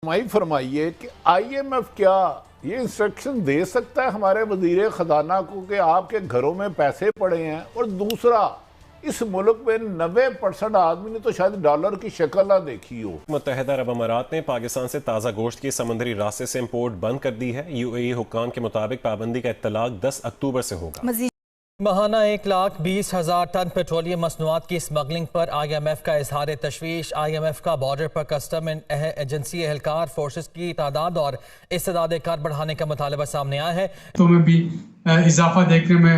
رہنمائی فرمائیے کہ آئی ایم ایف کیا یہ انسٹرکشن دے سکتا ہے ہمارے وزیر خزانہ کو کہ آپ کے گھروں میں پیسے پڑے ہیں؟ اور دوسرا، اس ملک میں 90% آدمی نے تو شاید ڈالر کی شکل نہ دیکھی ہو۔ متحدہ عرب امارات نے پاکستان سے تازہ گوشت کی سمندری راستے سے امپورٹ بند کر دی ہے۔ یو اے ای حکام کے مطابق پابندی کا اطلاق 10 اکتوبر سے ہوگا۔ ماہانہ 1,20,000 ٹن پیٹرولیم مصنوعات کی سمگلنگ پر آئی ایم ایف کا اظہار تشویش۔ آئی ایم ایف کا بارڈر پر کسٹم ایجنسی اہلکار فورسز کی تعداد اور استعداد کار بڑھانے کا مطالبہ سامنے آیا ہے۔ تو میں بھی اضافہ دیکھنے میں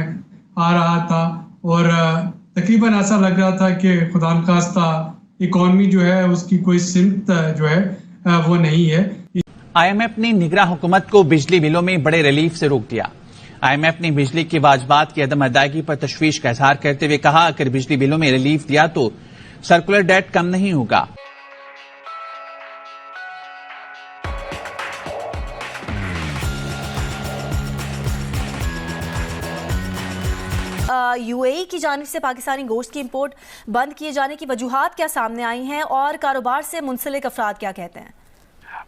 آ رہا تھا اور تقریباً ایسا لگ رہا تھا کہ خدا نخواستہ اکانومی جو ہے اس کی کوئی سمت جو ہے وہ نہیں ہے۔ آئی ایم ایف نے نگراں حکومت کو بجلی بلوں میں بڑے ریلیف سے روک دیا۔ آئی ایم ایف نے بجلی کی واجبات کی عدم ادائیگی پر تشویش کا اظہار کرتے ہوئے کہا اگر بجلی بلوں میں ریلیف دیا تو سرکولر ڈیٹ کم نہیں ہوگا۔ یو اے ای کی جانب سے پاکستانی گوشت کی امپورٹ بند کیے جانے کی وجوہات کیا سامنے آئی ہیں اور کاروبار سے منسلک افراد کیا کہتے ہیں؟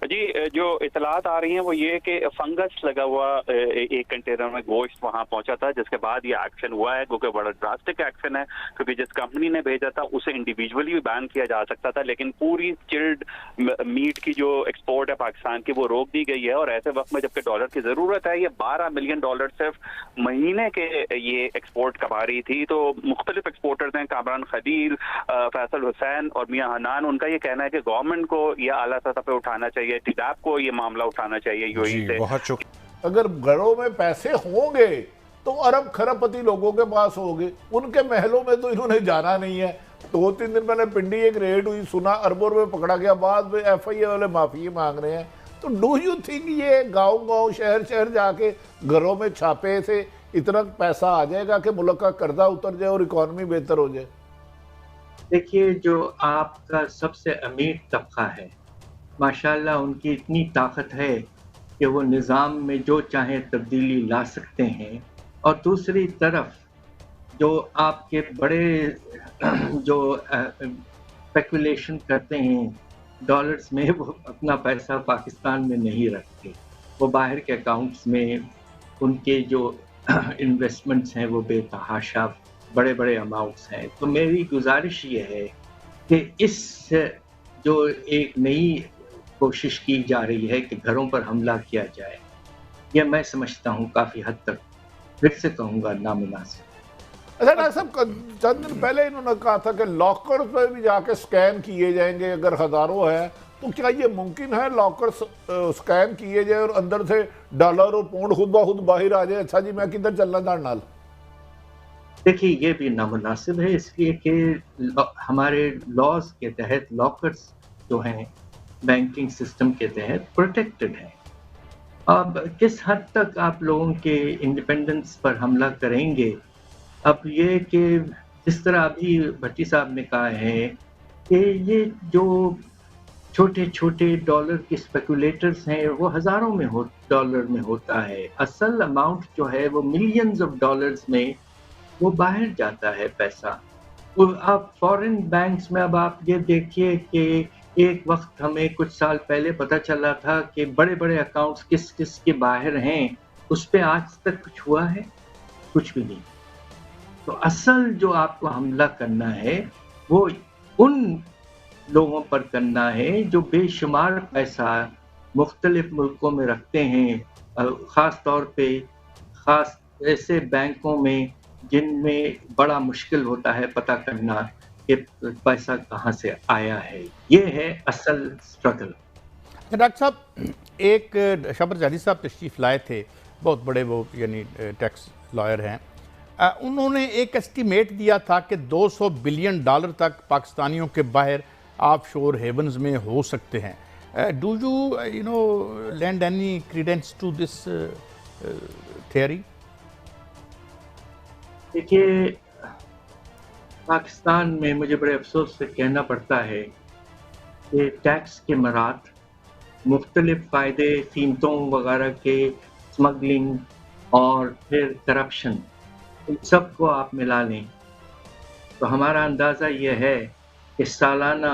جی، جو اطلاعات آ رہی ہیں وہ یہ کہ فنگس لگا ہوا ایک کنٹینر میں گوشت وہاں پہنچا تھا، جس کے بعد یہ ایکشن ہوا ہے، کیونکہ بڑا ڈراسٹک ایکشن ہے، کیونکہ جس کمپنی نے بھیجا تھا اسے انڈیویجولی بھی بین کیا جا سکتا تھا، لیکن پوری چلڈ میٹ کی جو ایکسپورٹ ہے پاکستان کی وہ روک دی گئی ہے۔ اور ایسے وقت میں جبکہ ڈالر کی ضرورت ہے، یہ $12 ملین صرف مہینے کے یہ ایکسپورٹ کروا رہی تھی، تو مختلف ایکسپورٹرز ہیں، کامران خلیل، فیصل حسین اور میاں حنان، ان کا یہ کہنا ہے کہ گورنمنٹ کو یہ اعلیٰ سطح پہ اٹھانا چاہیے، ٹیڈاپ کو یہ معاملہ اٹھانا چاہیے یو اے ای سے۔ بہت شکریہ۔ اگر گھروں میں پیسے ہوں گے تو ارب خرب پتی لوگوں کے پاس ہوگے، ان کے محلوں میں تو انہوں نے جانا نہیں ہے۔ 2-3 دن پہلے پنڈی ایک ریڈ ہوئی، سنا اربوں روپے پکڑا گیا، بعد میں ایف آئی اے والے معافی مانگ رہے ہیں۔ تو ڈو یو تھنک یہ گاؤں شہر جا کے گھروں میں چھاپے سے اتنا پیسہ آ جائے گا کہ ملک کا قرضہ اتر جائے اور اکانومی بہتر ہو جائے؟ دیکھیے، جو آپ کا سب سے امیر طبقہ ہے، ماشاءاللہ ان کی اتنی طاقت ہے کہ وہ نظام میں جو چاہیں تبدیلی لا سکتے ہیں، اور دوسری طرف جو آپ کے بڑے جو اسپیکولیشن کرتے ہیں ڈالرز میں، وہ اپنا پیسہ پاکستان میں نہیں رکھتے، وہ باہر کے اکاؤنٹس میں ان کے جو انویسٹمنٹس ہیں وہ بے تحاشا بڑے بڑے اماؤنٹس ہیں۔ تو میری گزارش یہ ہے کہ اس جو ایک نئی کوشش کی جا رہی ہے کہ گھروں پر حملہ کیا جائے، یہ میں سمجھتا ہوں کافی حد تک، پھر سے کہوں گا، نامناسب۔ اچھا ڈاکٹر صاحب، چند دن پہلے انہوں نے کہا تھا کہ لاکر پہ بھی جا کے سکین کیے جائیں گے اگر ہزاروں ہیں، تو کیا یہ ممکن ہے لاکر سکین کیے جائے اور اندر سے ڈالر اور پونڈ خود بخود باہر آ جائے؟ اچھا جی میں کدھر چلنا تھا نال؟ دیکھیے، یہ بھی نامناسب ہے، اس لیے کہ ہمارے لاز کے تحت لاکرز جو ہیں بینکنگ سسٹم کے تحت پروٹیکٹڈ ہیں۔ اب کس حد تک آپ لوگوں کے انڈیپینڈنس پر حملہ کریں گے؟ اب یہ کہ جس طرح ابھی بھٹی صاحب نے کہا ہے کہ یہ جو چھوٹے چھوٹے ڈالر کے اسپیکولیٹرز ہیں وہ ہزاروں میں ڈالر میں ہوتا ہے، اصل اماؤنٹ جو ہے وہ ملینز آف ڈالرز میں وہ باہر جاتا ہے پیسہ۔ آپ فورن بینکس میں اب آپ یہ دیکھیے کہ ایک وقت ہمیں کچھ سال پہلے پتہ چلا تھا کہ بڑے بڑے اکاؤنٹس کس کس کے باہر ہیں، اس پہ آج تک کچھ ہوا ہے؟ کچھ بھی نہیں۔ تو اصل جو آپ کو حملہ کرنا ہے وہ ان لوگوں پر کرنا ہے جو بے شمار پیسہ مختلف ملکوں میں رکھتے ہیں، خاص طور پہ خاص ایسے بینکوں میں جن میں بڑا مشکل ہوتا ہے پتہ کرنا کہ پیسہ کہاں سے آیا ہے۔ یہ ہے اصل سٹرگل۔ ڈاکٹر صاحب، ایک شبر جالی صاحب تشریف لائے تھے، بہت بڑے وہ یعنی ٹیکس لائر ہیں، انہوں نے ایک اسٹیمیٹ دیا تھا کہ $200 بلین تک پاکستانیوں کے باہر آف شور ہیونز میں ہو سکتے ہیں۔ Do you lend any credence to this theory? دیکھیے، پاکستان میں مجھے بڑے افسوس سے کہنا پڑتا ہے کہ ٹیکس کے مرات، مختلف فائدے، قیمتوں وغیرہ کے اسمگلنگ اور پھر کرپشن، ان سب کو آپ ملا لیں تو ہمارا اندازہ یہ ہے کہ سالانہ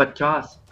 50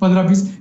15, 20